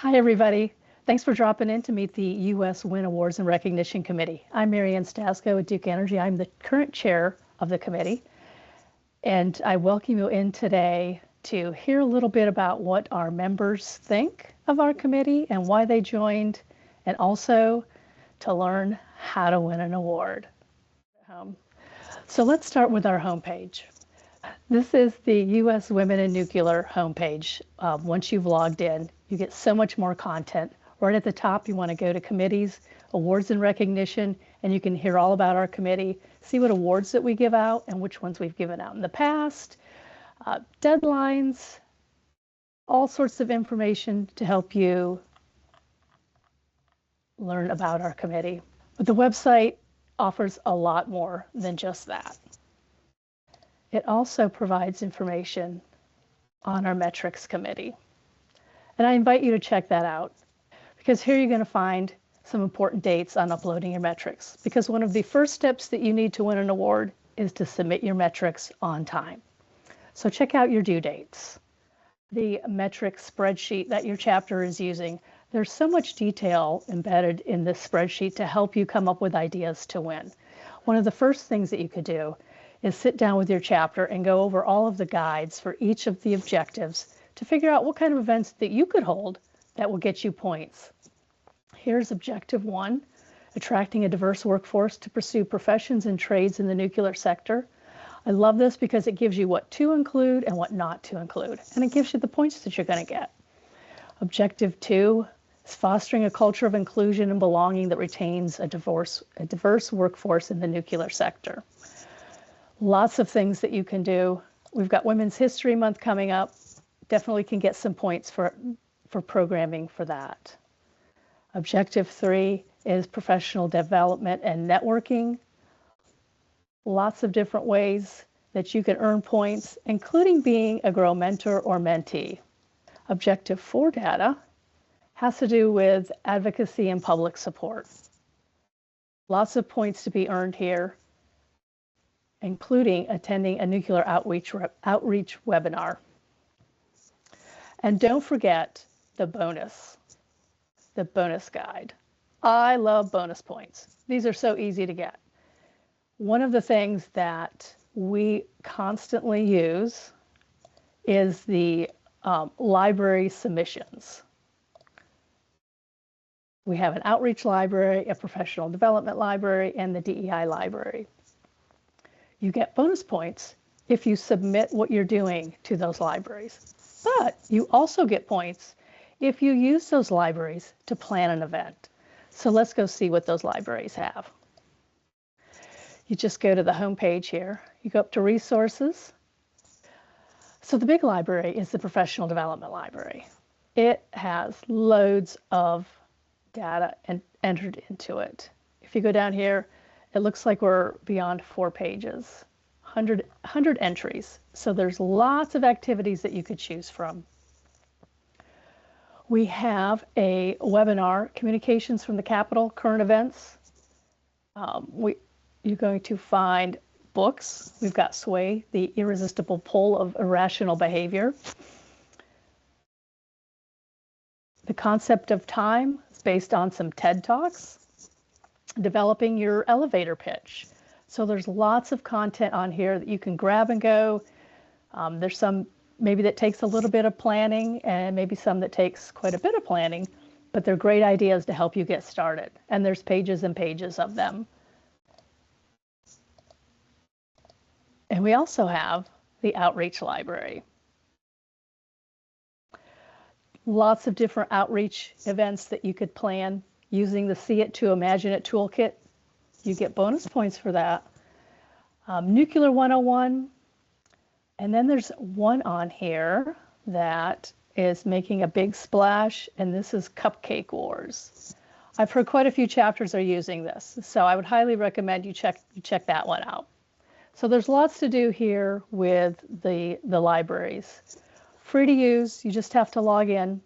Hi, everybody. Thanks for dropping in to meet the U.S. WIN Awards and Recognition Committee. I'm Marianne Stasko at Duke Energy. I'm the current chair of the committee, and I welcome you in today to hear a little bit about what our members think of our committee and why they joined, and also to learn how to win an award. So let's start with our homepage. This is the U.S. Women in Nuclear homepage. Once you've logged in, you get so much more content. Right at the top, you want to go to committees, awards and recognition, and you can hear all about our committee, see what awards that we give out and which ones we've given out in the past, deadlines, all sorts of information to help you learn about our committee. But the website offers a lot more than just that. It also provides information on our metrics committee. And I invite you to check that out, because here you're going to find some important dates on uploading your metrics, because one of the first steps that you need to win an award is to submit your metrics on time. So check out your due dates. The metrics spreadsheet that your chapter is using, there's so much detail embedded in this spreadsheet to help you come up with ideas to win. One of the first things that you could do is sit down with your chapter and go over all of the guides for each of the objectives to figure out what kind of events that you could hold that will get you points. Here's Objective 1, attracting a diverse workforce to pursue professions and trades in the nuclear sector. I love this because it gives you what to include and what not to include, and it gives you the points that you're going to get. Objective 2 is fostering a culture of inclusion and belonging that retains a diverse workforce in the nuclear sector. Lots of things that you can do. We've got Women's History Month coming up. Definitely can get some points for programming for that. Objective 3 is professional development and networking. Lots of different ways that you can earn points, including being a Grow mentor or mentee. Objective 4 data has to do with advocacy and public support. Lots of points to be earned here, including attending a nuclear outreach webinar. And don't forget the bonus guide. I love bonus points. These are so easy to get. One of the things that we constantly use is the library submissions. We have an outreach library, a professional development library, and the DEI library. You get bonus points if you submit what you're doing to those libraries. But you also get points if you use those libraries to plan an event. So let's go see what those libraries have. You just go to the home page here. You go up to resources. So the big library is the professional development library. It has loads of data entered into it. If you go down here, it looks like we're beyond 4 pages, 100 entries. So there's lots of activities that you could choose from. We have a webinar, Communications from the Capitol, Current Events. You're going to find books. We've got Sway, The Irresistible Pull of Irrational Behavior. The Concept of Time is based on some TED Talks. Developing your elevator pitch. So there's lots of content on here that you can grab and go. There's some maybe that takes a little bit of planning, and maybe some that takes quite a bit of planning, but they're great ideas to help you get started. And there's pages and pages of them. And we also have the outreach library. Lots of different outreach events that you could plan using the See It to Imagine It toolkit. You get bonus points for that. Nuclear 101. And then there's one on here that is making a big splash, and this is Cupcake Wars. I've heard quite a few chapters are using this, so I would highly recommend you check that one out. So there's lots to do here with the libraries. Free to use, you just have to log in.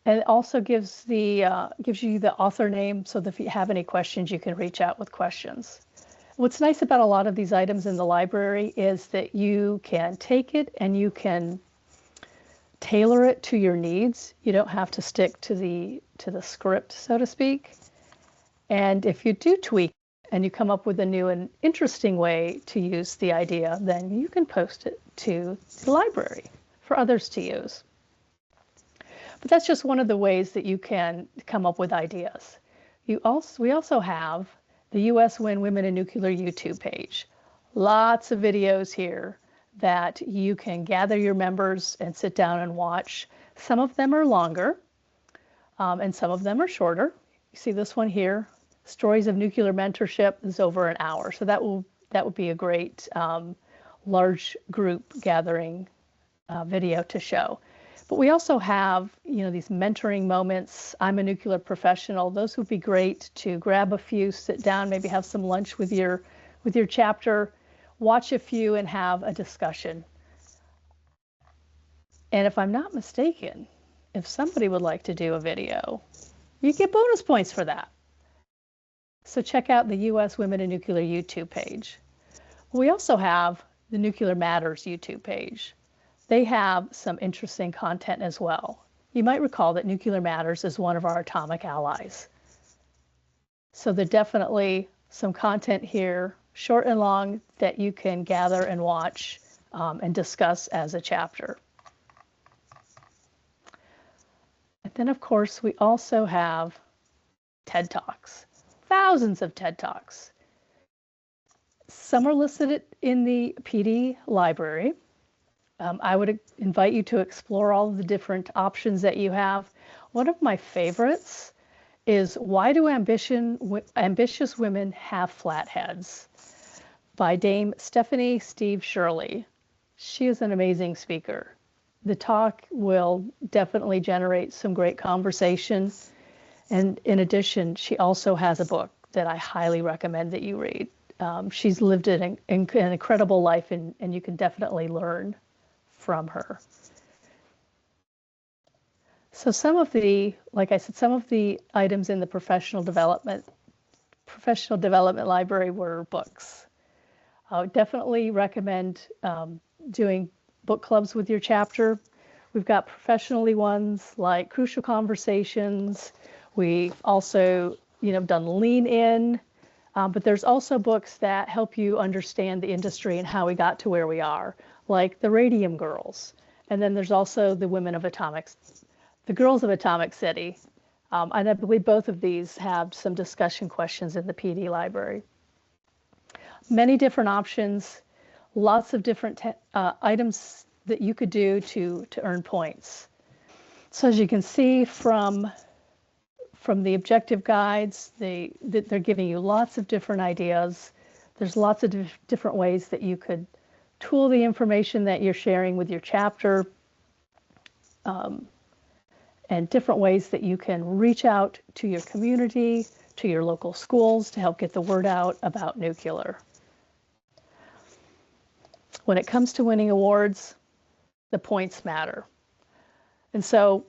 And it also gives you the author name, so that if you have any questions, you can reach out with questions. What's nice about a lot of these items in the library is that you can take it and you can tailor it to your needs. You don't have to stick to the script, so to speak. And if you do tweak and you come up with a new and interesting way to use the idea, then you can post it to the library for others to use. But that's just one of the ways that you can come up with ideas. We also have the US WIN Women in Nuclear YouTube page. Lots of videos here that you can gather your members and sit down and watch. Some of them are longer, and some of them are shorter. You see this one here, Stories of Nuclear Mentorship, is over an hour. So that would be a great large group gathering video to show. But we also have, these mentoring moments. I'm a nuclear professional. Those would be great to grab a few, sit down, maybe have some lunch with your chapter, watch a few and have a discussion. And if I'm not mistaken, if somebody would like to do a video, you get bonus points for that. So check out the US Women in Nuclear YouTube page. We also have the Nuclear Matters YouTube page. They have some interesting content as well. You might recall that Nuclear Matters is one of our atomic allies. So there's definitely some content here, short and long, that you can gather and watch and discuss as a chapter. And then, of course, we also have TED Talks. Thousands of TED Talks. Some are listed in the PD library. I would invite you to explore all of the different options that you have. One of my favorites is Why Do Ambitious Women Have Flat Heads? By Dame Stephanie Steve Shirley. She is an amazing speaker. The talk will definitely generate some great conversation. And in addition, she also has a book that I highly recommend that you read. She's lived an incredible life, and you can definitely learn from her. So like I said, some of the items in the professional development library were books. I would definitely recommend doing book clubs with your chapter. We've got professionally ones like Crucial Conversations. We've also, done Lean In, but there's also books that help you understand the industry and how we got to where we are, like the Radium Girls. And then there's also the the Girls of Atomic City. And I believe both of these have some discussion questions in the PD library. Many different options, lots of different items that you could do to earn points. So as you can see from the objective guides, they're giving you lots of different ideas. There's lots of different ways that you could tool the information that you're sharing with your chapter, and different ways that you can reach out to your community, to your local schools to help get the word out about nuclear. When it comes to winning awards, the points matter. And so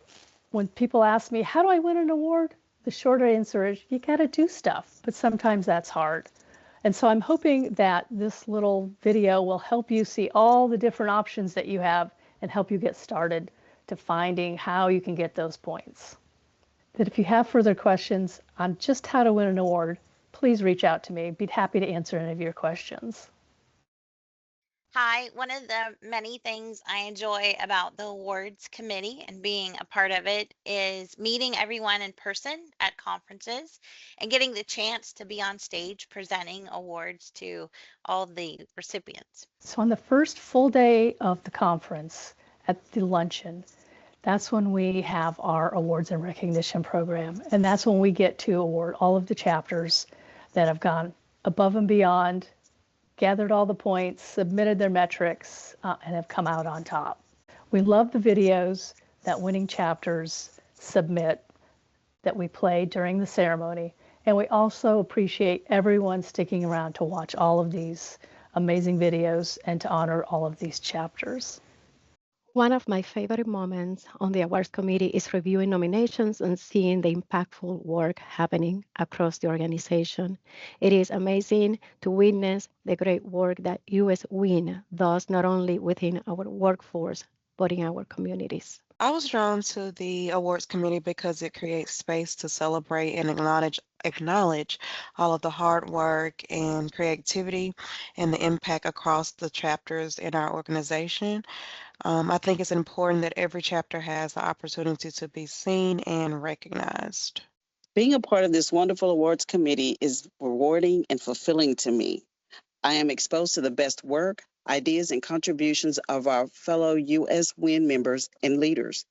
when people ask me, how do I win an award? The shorter answer is you got to do stuff, but sometimes that's hard. And so I'm hoping that this little video will help you see all the different options that you have and help you get started to finding how you can get those points. That if you have further questions on just how to win an award, please reach out to me. I'd be happy to answer any of your questions. Hi, one of the many things I enjoy about the awards committee and being a part of it is meeting everyone in person at conferences and getting the chance to be on stage presenting awards to all the recipients. So on the first full day of the conference at the luncheon, that's when we have our awards and recognition program. And that's when we get to award all of the chapters that have gone above and beyond, gathered all the points, submitted their metrics, and have come out on top. We love the videos that winning chapters submit that we play during the ceremony. And we also appreciate everyone sticking around to watch all of these amazing videos and to honor all of these chapters. One of my favorite moments on the awards committee is reviewing nominations and seeing the impactful work happening across the organization. It is amazing to witness the great work that US WIN does not only within our workforce, but in our communities. I was drawn to the awards committee because it creates space to celebrate and acknowledge all of the hard work and creativity and the impact across the chapters in our organization. I think it's important that every chapter has the opportunity to be seen and recognized. Being a part of this wonderful awards committee is rewarding and fulfilling to me. I am exposed to the best work, ideas, and contributions of our fellow U.S. WIN members and leaders.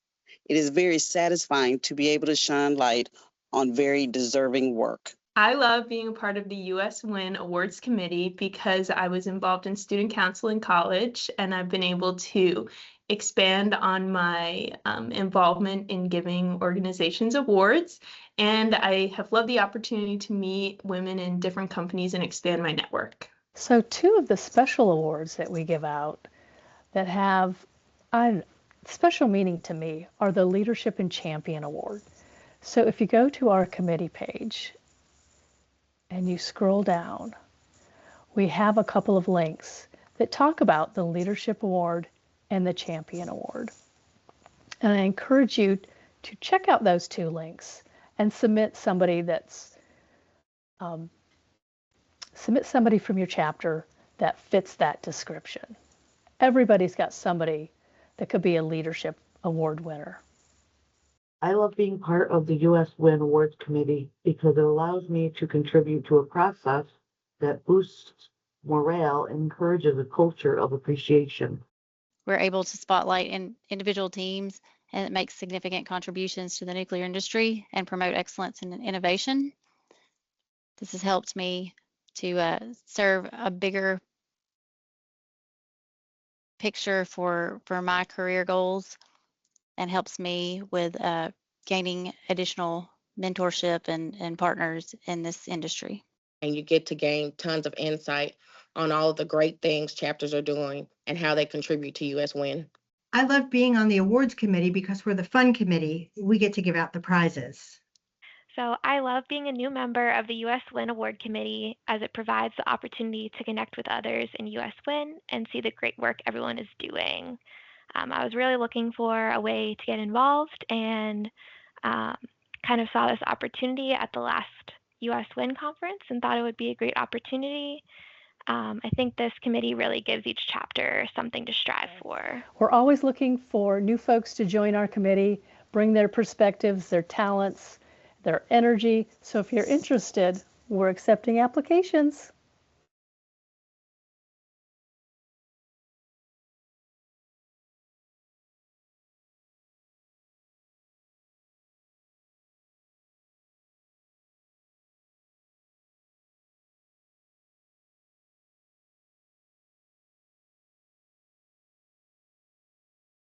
It is very satisfying to be able to shine light on very deserving work. I love being a part of the US WIN Awards Committee because I was involved in student council in college, and I've been able to expand on my involvement in giving organizations awards. And I have loved the opportunity to meet women in different companies and expand my network. So two of the special awards that we give out that have a special meaning to me are the Leadership and Champion Award. So if you go to our committee page and you scroll down, we have a couple of links that talk about the Leadership Award and the Champion Award. And I encourage you to check out those two links and submit somebody from your chapter that fits that description. Everybody's got somebody that could be a leadership award winner. I love being part of the US WIN Awards Committee because it allows me to contribute to a process that boosts morale and encourages a culture of appreciation. We're able to spotlight individual teams, and it makes significant contributions to the nuclear industry and promote excellence and innovation. This has helped me to serve a bigger picture for my career goals, and helps me with gaining additional mentorship and partners in this industry. And you get to gain tons of insight on all of the great things chapters are doing and how they contribute to US WIN. I love being on the awards committee because we're the fun committee. We get to give out the prizes. So I love being a new member of the US WIN Award Committee as it provides the opportunity to connect with others in US WIN and see the great work everyone is doing. I was really looking for a way to get involved and kind of saw this opportunity at the last US WIN conference and thought it would be a great opportunity. I think this committee really gives each chapter something to strive for. We're always looking for new folks to join our committee, bring their perspectives, their talents, their energy. So if you're interested, we're accepting applications.